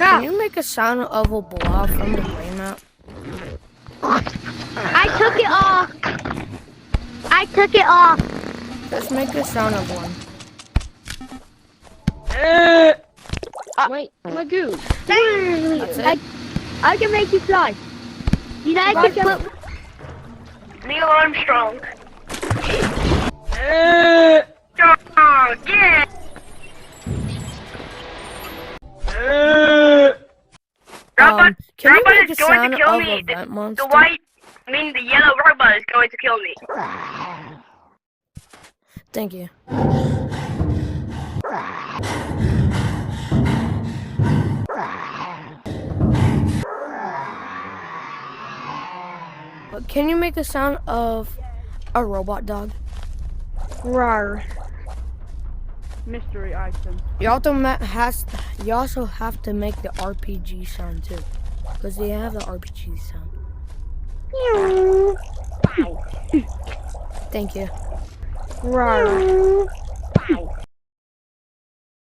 Can you make a sound of a blob from the brain map? I took it off. I took it off. Just make a sound of one. Wait, my goo. That's it. I can make you fly. You know I can put... Neil Armstrong. Oh, yeah. Can you Robot make a is going sound to kill of me. a vent monster? The yellow robot is going to kill me. Thank you. But can you make a sound of a robot dog? Rawr. Mystery item. You also have to make the RPG sound too, because they have the RPG sound. Thank you. Rawr.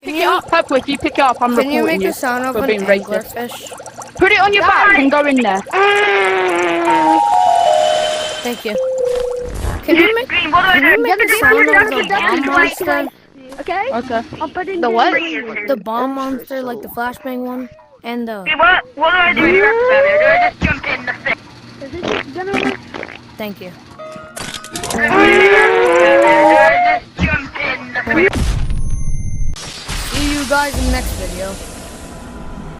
Pick it up, Pepper. If you pick it up, I'm Can reporting you make you a sound of for an being racist. anglerfish? Put it on your back and go in there. Thank you. Can you make Green, what do I do? a sound of the bomb monster? Okay? Okay. I'll put it The what? The bomb monster, like the flashbang one, and the. Green, what do I do here? Do I just jump in the thing? Is it gonna work? Thank you. Do I just jump in the thing? See you guys in the next video.